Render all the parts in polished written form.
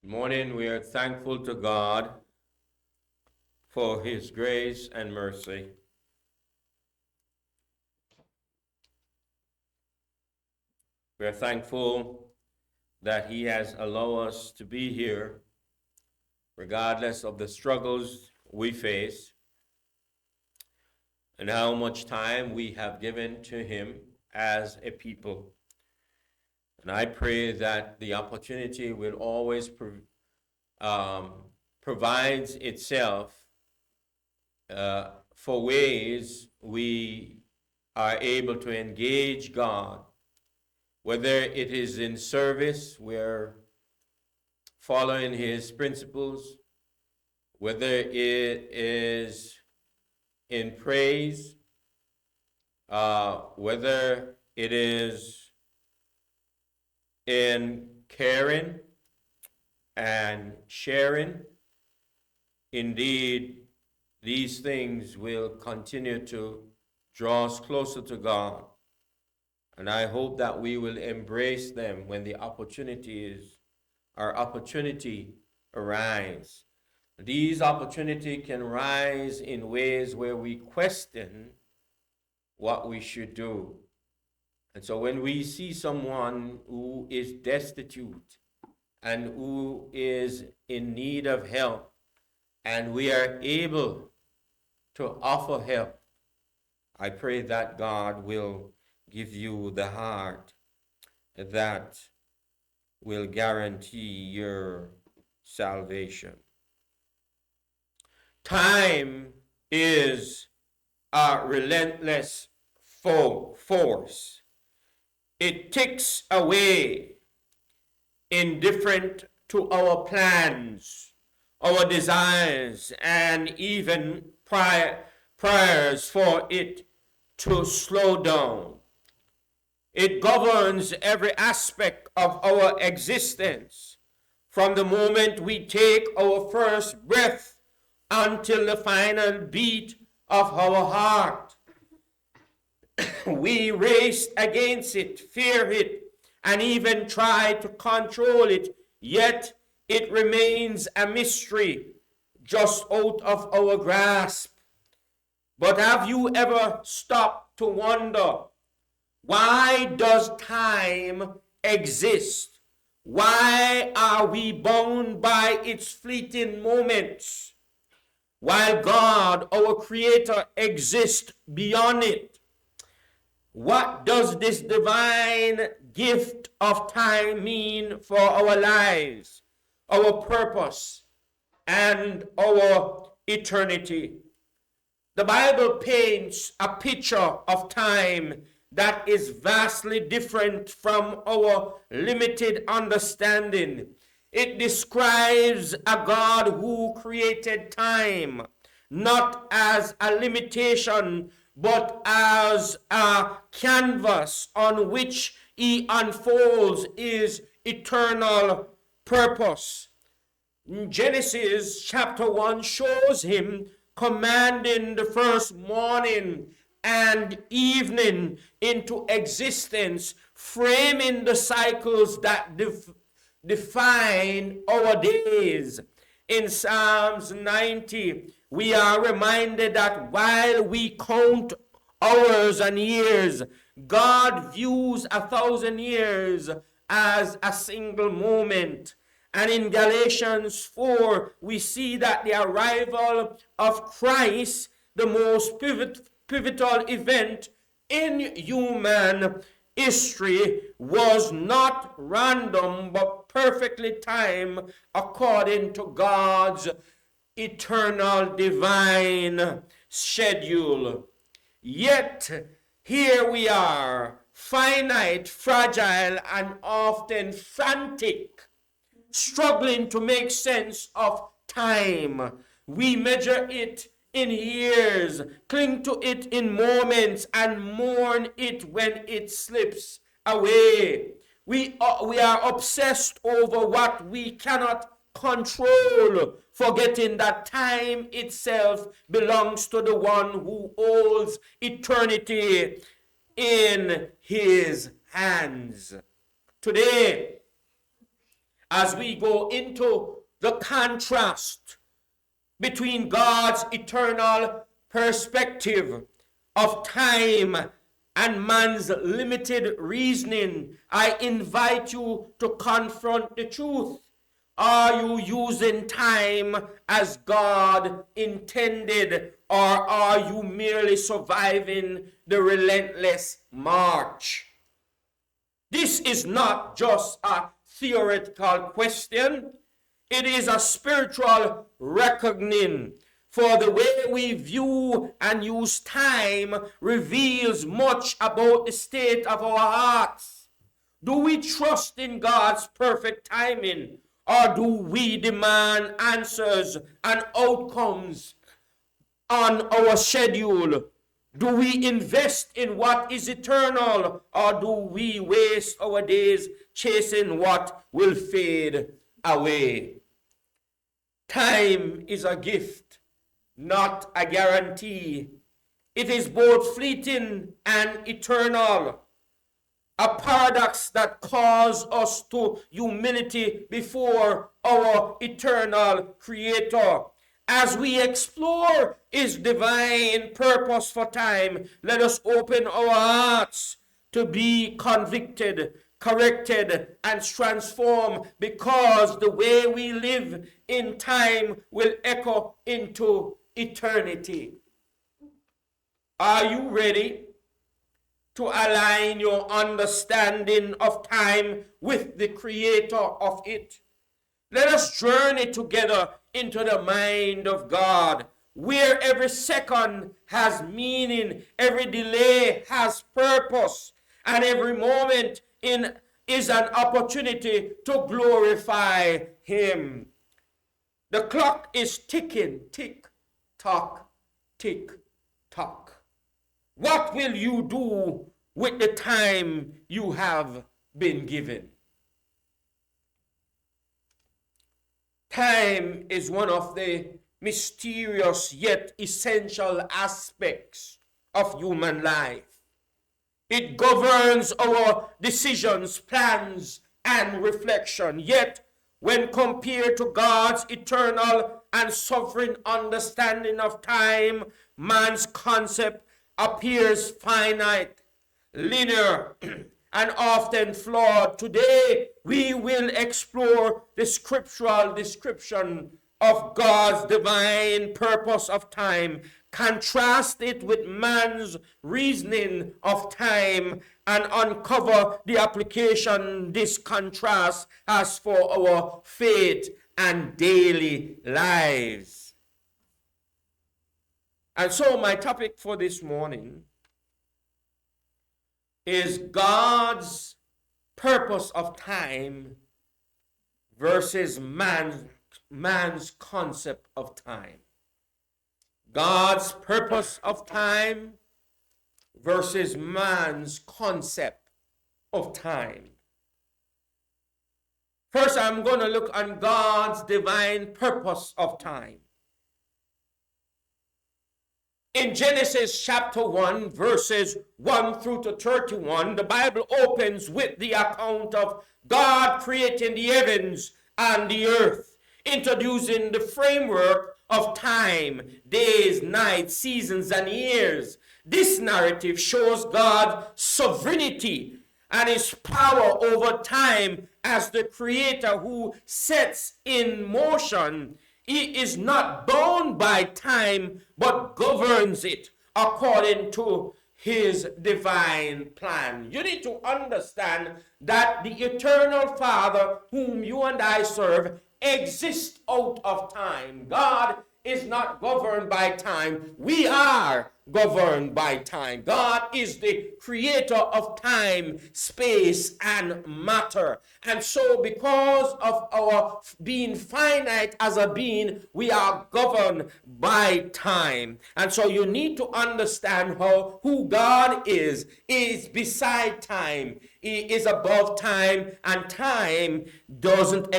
Good morning. We are thankful to God for His grace and mercy. We are thankful that He has allowed us to be here, regardless of the struggles we face and how much time we have given to Him as a people. And I pray that the opportunity will always provides itself for ways we are able to engage God, whether it is in service, we're following His principles, whether it is in praise, whether it is in caring and sharing. Indeed, these things will continue to draw us closer to God. And I hope that we will embrace them when the opportunity arise. These opportunities can rise in ways where we question what we should do. And so when we see someone who is destitute and who is in need of help, and we are able to offer help, I pray that God will give you the heart that will guarantee your salvation. Time is a relentless force. It ticks away, indifferent to our plans, our desires, and even prayers for it to slow down. It governs every aspect of our existence, from the moment we take our first breath until the final beat of our heart. We race against it, fear it, and even try to control it, yet it remains a mystery just out of our grasp. But have you ever stopped to wonder, why does time exist? Why are we bound by its fleeting moments, while God, our Creator, exists beyond it? What does this divine gift of time mean for our lives, our purpose, and our eternity? The Bible paints a picture of time that is vastly different from our limited understanding. It describes a God who created time, not as a limitation, but as a canvas on which He unfolds His eternal purpose. Genesis chapter 1 shows Him commanding the first morning and evening into existence, framing the cycles that define our days. In Psalms 90, we are reminded that while we count hours and years, God views 1,000 years as a single moment. And in Galatians 4, we see that the arrival of Christ, the most pivotal event in human history, was not random but perfectly timed according to God's eternal divine schedule. Yet here we are, finite, fragile, and often frantic, struggling to make sense of time. We measure it in years, cling to it in moments, and mourn it when it slips away. We are obsessed over what we cannot control, forgetting that time itself belongs to the one who holds eternity in His hands. Today, as we go into the contrast between God's eternal perspective of time and man's limited reasoning, I invite you to confront the truth. Are you using time as God intended, or are you merely surviving the relentless march? This is not just a theoretical question. It is a spiritual reckoning. For the way we view and use time reveals much about the state of our hearts. Do we trust in God's perfect timing, or do we demand answers and outcomes on our schedule? Do we invest in what is eternal, or do we waste our days chasing what will fade away? Time is a gift, not a guarantee. It is both fleeting and eternal, a paradox that calls us to humility before our eternal Creator. As we explore His divine purpose for time, let us open our hearts to be convicted, corrected, and transformed, because the way we live in time will echo into eternity. Are you ready to align your understanding of time with the Creator of it? Let us journey together into the mind of God, where every second has meaning, every delay has purpose, and every moment is an opportunity to glorify Him. The clock is ticking, tick, tock, tick, tock. What will you do with the time you have been given? Time is one of the mysterious yet essential aspects of human life. It governs our decisions, plans, and reflection. Yet, when compared to God's eternal and sovereign understanding of time, man's concept appears finite, linear, and often flawed. Today, we will explore the scriptural description of God's divine purpose of time, contrast it with man's reasoning of time, and uncover the application this contrast has for our faith and daily lives. And so my topic for this morning is God's purpose of time versus man's concept of time. God's purpose of time versus man's concept of time. First, I'm going to look on God's divine purpose of time. In Genesis chapter 1, verses 1 through to 31, the Bible opens with the account of God creating the heavens and the earth, introducing the framework of time, days, nights, seasons, and years. This narrative shows God's sovereignty and His power over time as the Creator who sets in motion. He is not bound by time, but governs it according to His divine plan. You need to understand that the eternal Father whom you and I serve exists out of time. God is not governed by time. We are governed by time. God is the creator of time, space, and matter. And so because of our being finite as a being, we are governed by time. And so you need to understand who God is beside time. He is above time, and time doesn't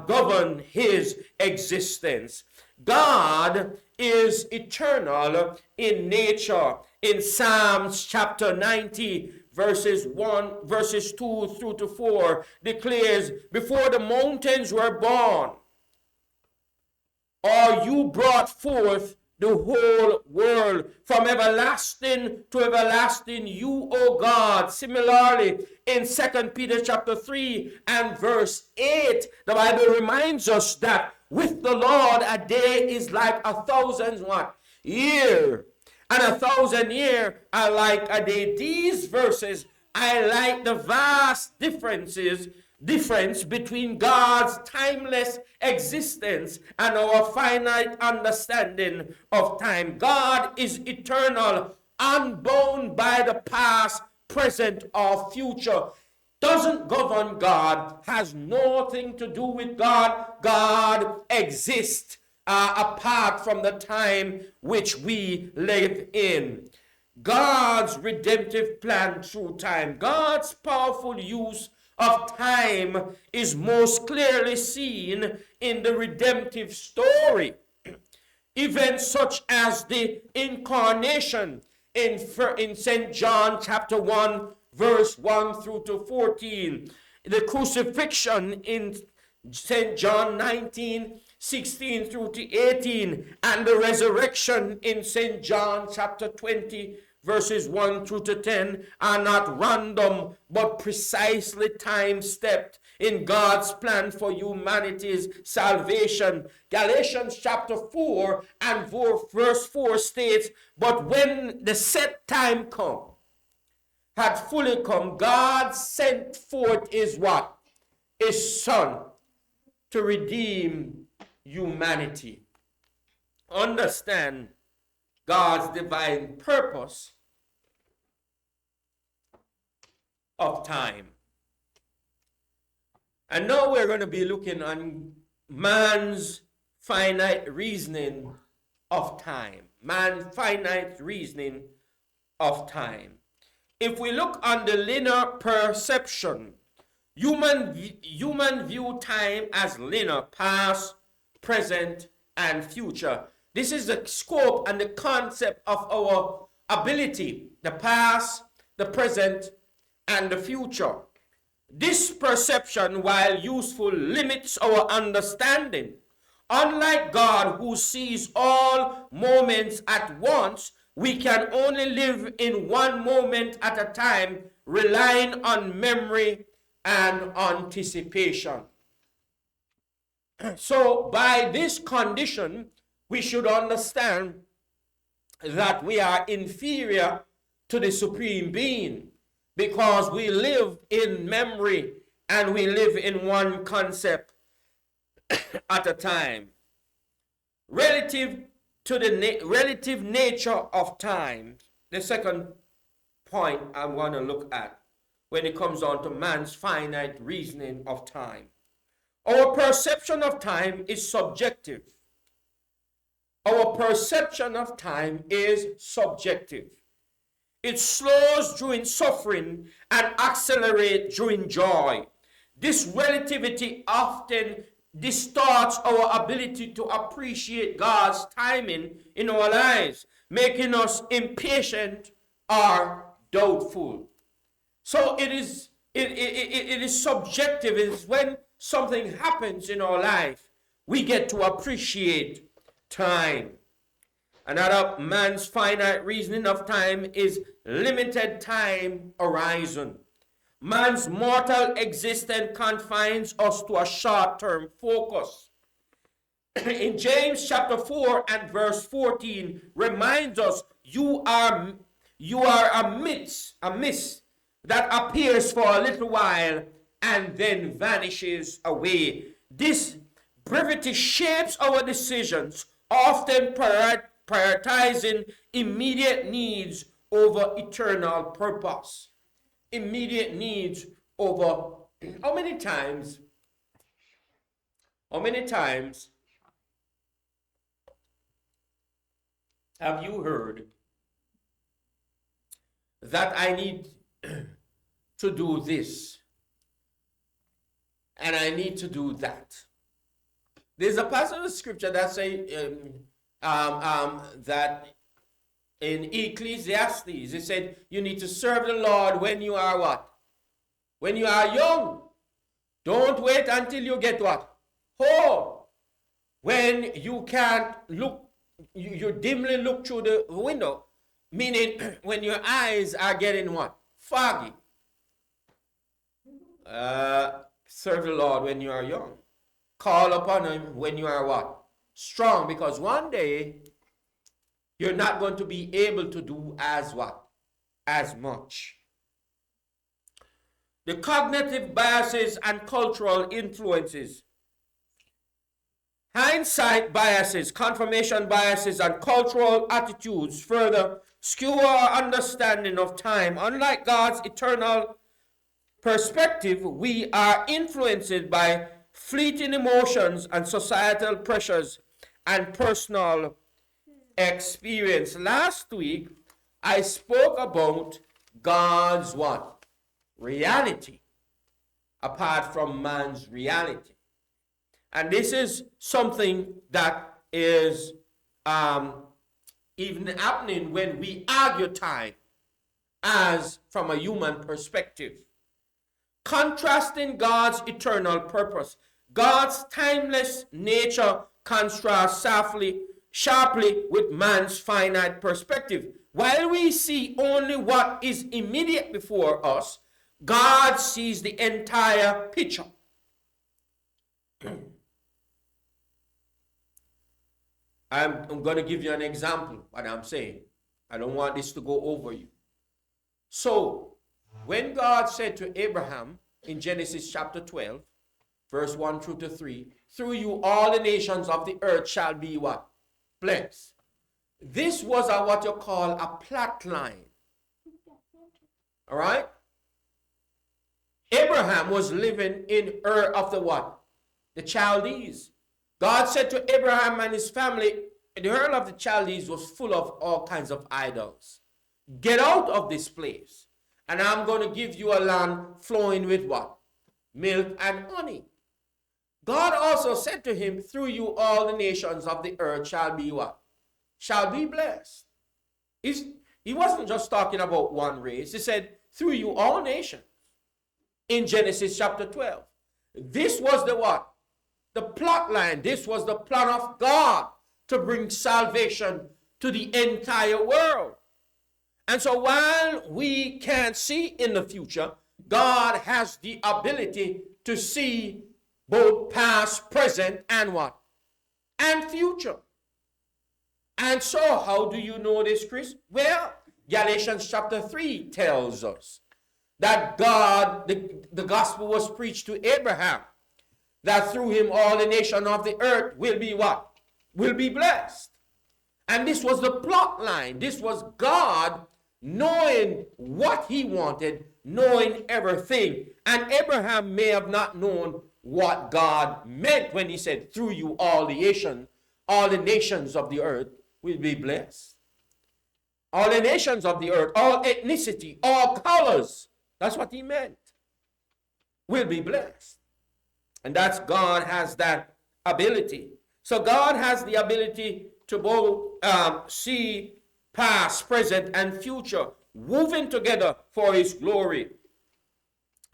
govern His existence. God is eternal in nature. In Psalms chapter 90, verses 2 through to 4 declares, before the mountains were born, or you brought forth the whole world, from everlasting to everlasting, you, O God. Similarly, in 2 Peter chapter 3 and verse 8, the Bible reminds us that with the Lord, a day is like 1,000 what? Year. And 1,000 years are like a day. These verses highlight the vast difference between God's timeless existence and our finite understanding of time. God is eternal, unbound by the past, present, or future. Doesn't govern God, has nothing to do with God. God exists apart from the time which we live in. God's redemptive plan through time, God's powerful use of time is most clearly seen in the redemptive story. Events such as the incarnation in St. John chapter 1 verse 1 through to 14, the crucifixion in St. John 19:16 through to 18, and the resurrection in St. John chapter 20 verses 1 through to 10 are not random but precisely time-stepped in God's plan for humanity's salvation. Galatians chapter 4 and verse 4 states, but when the set time had fully come, God sent forth his what? His Son to redeem humanity. Understand God's divine purpose of time. And now we're going to be looking on man's finite reasoning of time. Man's finite reasoning of time. If we look on the linear perception, human view time as linear, past, present, and future. This is the scope and the concept of our ability, the past, the present, and the future. This perception, while useful, limits our understanding. Unlike God, who sees all moments at once, we can only live in one moment at a time, relying on memory and anticipation. So, by this condition, we should understand that we are inferior to the Supreme Being, because we live in memory and we live in one concept at a time. Relative to the relative nature of time, the second point I want to look at when it comes on to man's finite reasoning of time. Our perception of time is subjective. Our perception of time is subjective. It slows during suffering and accelerates during joy. This relativity often distorts our ability to appreciate God's timing in our lives, making us impatient or doubtful. So it is subjective. It is when something happens in our life, we get to appreciate time. Another man's finite reasoning of time is limited time horizon. Man's mortal existence confines us to a short-term focus. In James chapter 4 and verse 14 reminds us, you are a mist that appears for a little while and then vanishes away. This brevity shapes our decisions, often prioritizing immediate needs over eternal purpose. Immediate needs over how many times have you heard that I need to do this and I need to do that? There's a passage of scripture that say that in Ecclesiastes, it said you need to serve the Lord when you are what? When you are young. Don't wait until you get what? Old. When you can't look, you dimly look through the window. Meaning when your eyes are getting what? Foggy. Serve the Lord when you are young. Call upon him when you are what? Strong. Because one day you're not going to be able to do as what? As much. The cognitive biases and cultural influences. Hindsight biases, confirmation biases, and cultural attitudes further skew our understanding of time. Unlike God's eternal perspective, we are influenced by fleeting emotions and societal pressures and personal experience. Last week, I spoke about God's what? Reality, apart from man's reality. And this is something that is even happening when we argue time as from a human perspective. Contrasting God's eternal purpose. God's timeless nature contrasts sharply with man's finite perspective. While we see only what is immediate before us, God sees the entire picture. I'm going to give you an example what I'm saying. I don't want this to go over you. So, when God said to Abraham in Genesis chapter 12, verse 1 through to 3, through you all the nations of the earth shall be what? Blessed. This was what you call a plot line. All right? Abraham was living in Ur of the what? The Chaldees. God said to Abraham and his family, the Ur of the Chaldees was full of all kinds of idols. Get out of this place. And I'm going to give you a land flowing with what? Milk and honey. God also said to him, through you all the nations of the earth shall be what? Shall be blessed. He wasn't just talking about one race. He said, through you all nations. In Genesis chapter 12. This was the what? The plot line. This was the plan of God to bring salvation to the entire world. And so while we can't see in the future, God has the ability to see both past, present, and what? And future. And so how do you know this, Chris? Well, Galatians chapter 3 tells us that God, the gospel was preached to Abraham, that through him all the nation of the earth will be what? Will be blessed. And this was the plot line. This was God knowing what he wanted, knowing everything. And Abraham may have not known what God meant when he said, through you all the nations of the earth will be blessed. All the nations of the earth, all ethnicity, all colors. That's what he meant. Will be blessed. And that's God has that ability. So God has the ability to both see past, present, and future woven together for his glory.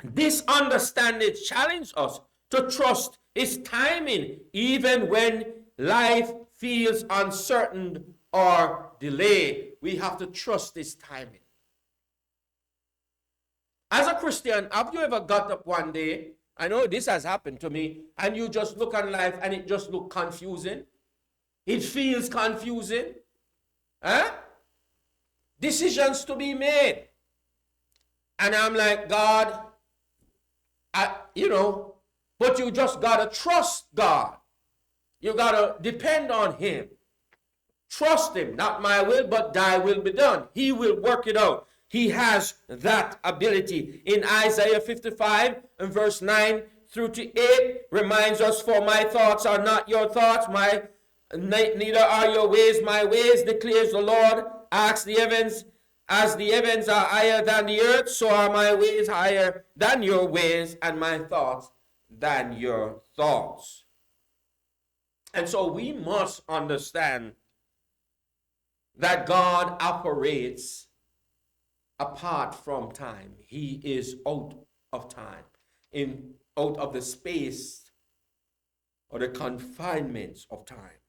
This understanding challenges us to trust his timing even when life feels uncertain or delayed. We have to trust his timing. As a Christian, have you ever got up one day, I know this has happened to me, and you just look on life and it just looks confusing? It feels confusing. Huh? Decisions to be made. And I'm like, God, but you just got to trust God. You got to depend on him. Trust him. Not my will, but thy will be done. He will work it out. He has that ability. In Isaiah 55 and verse 9 through to 8 reminds us, for my thoughts are not your thoughts, neither are your ways my ways, declares the Lord. Ask the heavens, as the heavens are higher than the earth, so are my ways higher than your ways, and my thoughts than your thoughts. And so we must understand that God operates apart from time. He is out of time, out of the space or the confinements of time.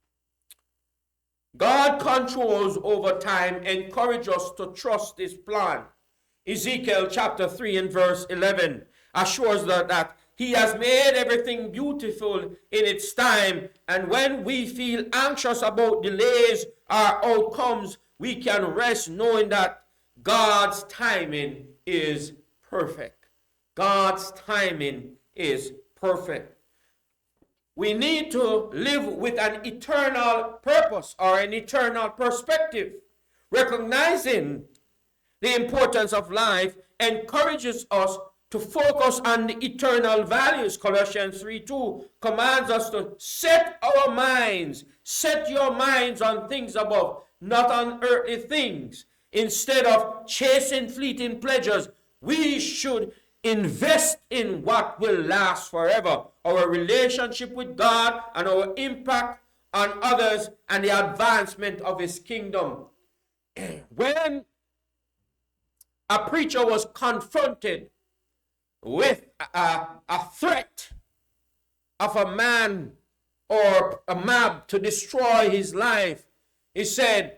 God controls over time, encourage us to trust his plan. Ezekiel chapter 3 and verse 11 assures that he has made everything beautiful in its time, and when we feel anxious about delays or outcomes, we can rest knowing that God's timing is perfect. God's timing is perfect. We need to live with an eternal purpose or an eternal perspective. Recognizing the importance of life encourages us to focus on the eternal values. Colossians 3:2 commands us to set your minds on things above, not on earthly things. Instead of chasing fleeting pleasures, we should invest in what will last forever. Our relationship with God and our impact on others and the advancement of his kingdom. When a preacher was confronted with a threat of a man or a mob to destroy his life, he said,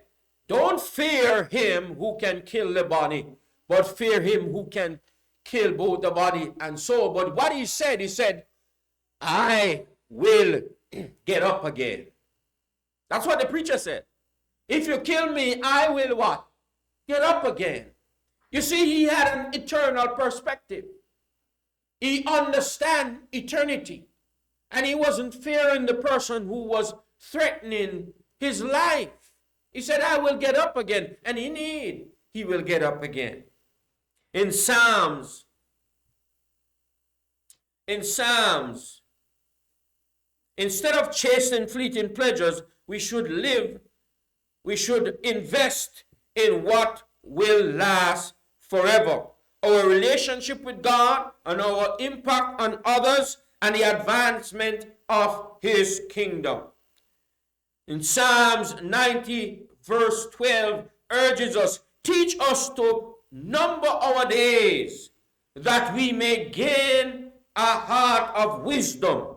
don't fear him who can kill the body, but fear him who can kill both the body and soul. But what he said, I will get up again. That's what the preacher said. If you kill me, I will what? Get up again. You see, he had an eternal perspective. He understands eternity. And he wasn't fearing the person who was threatening his life. He said, I will get up again. And indeed, he will get up again. In Psalms, instead of chasing fleeting pleasures, we should invest in what will last forever. Our relationship with God and our impact on others and the advancement of his kingdom. In Psalms 90 verse 12 urges us, teach us to number our days that we may gain a heart of wisdom.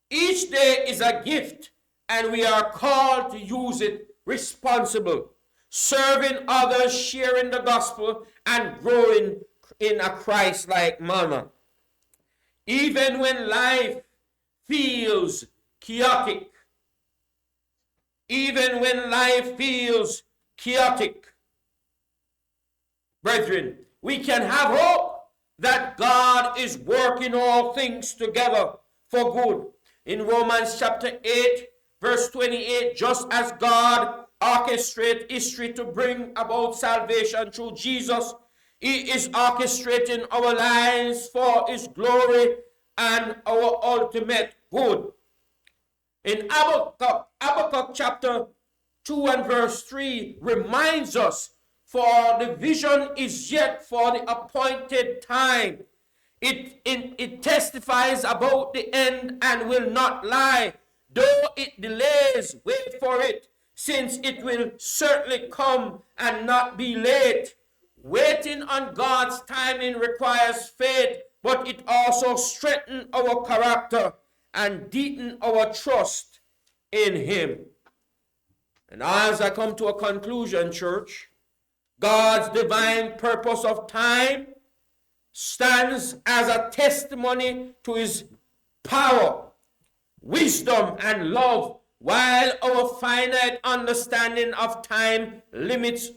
Each day is a gift and we are called to use it responsible, serving others, sharing the gospel, and growing in a Christ-like manner. Even when life feels chaotic, brethren, we can have hope that God is working all things together for good. In Romans chapter 8, verse 28, just as God orchestrated history to bring about salvation through Jesus, he is orchestrating our lives for his glory and our ultimate good. In Habakkuk chapter 2 and verse 3 reminds us, for the vision is yet for the appointed time. It testifies about the end and will not lie. Though it delays, wait for it, since it will certainly come and not be late. Waiting on God's timing requires faith, but it also strengthens our character and deepens our trust in him. And as I come to a conclusion, church, God's divine purpose of time stands as a testimony to his power, wisdom, and love, while our finite understanding of time limits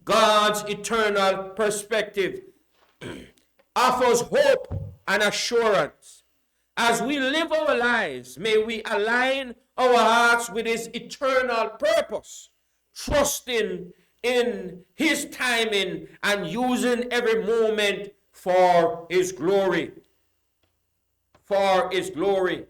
God's eternal perspective, offers hope and assurance. As we live our lives, may we align our hearts with his eternal purpose, trusting in his timing and using every moment for his glory. For his glory.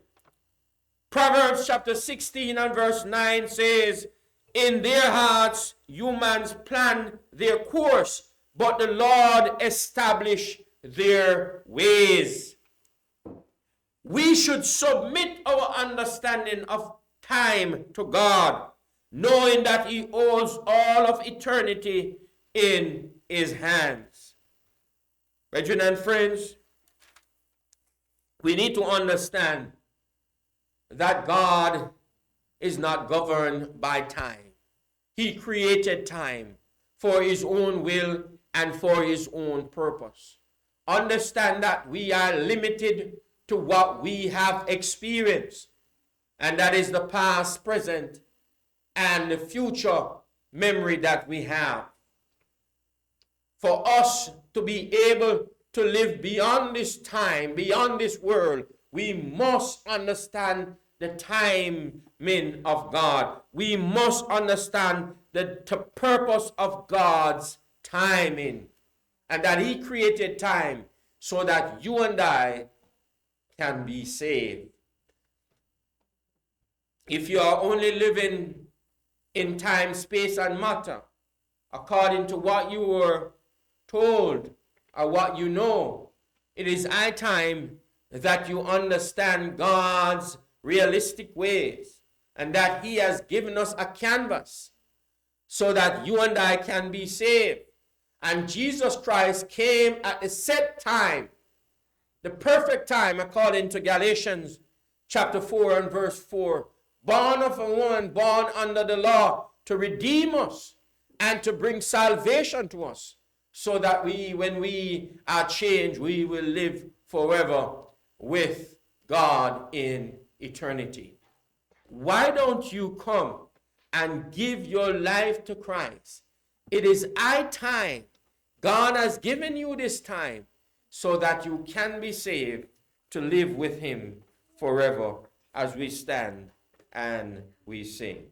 Proverbs chapter 16 and verse 9 says, in their hearts humans plan their course, but the Lord establish their ways. We should submit our understanding of time to God, knowing that he holds all of eternity in his hands. Brethren and friends, we need to understand that God is not governed by time. He created time for his own will and for his own purpose. Understand that we are limited to what we have experienced, and that is the past, present, and the future memory that we have. For us to be able to live beyond this time, beyond this world, we must understand the timing of God. We must understand the purpose of God's timing, and that he created time so that you and I can be saved. If you are only living in time, space, and matter, according to what you were told or what you know, it is high time that you understand God's realistic ways, and that he has given us a canvas so that you and I can be saved. And Jesus Christ came at the set time, the perfect time, according to Galatians chapter 4 and verse 4, born of a woman, born under the law, to redeem us and to bring salvation to us, so that we, when we are changed, we will live forever with God in eternity. Why don't you come and give your life to Christ? It is high time. God has given you this time so that you can be saved to live with him forever, as we stand and we sing.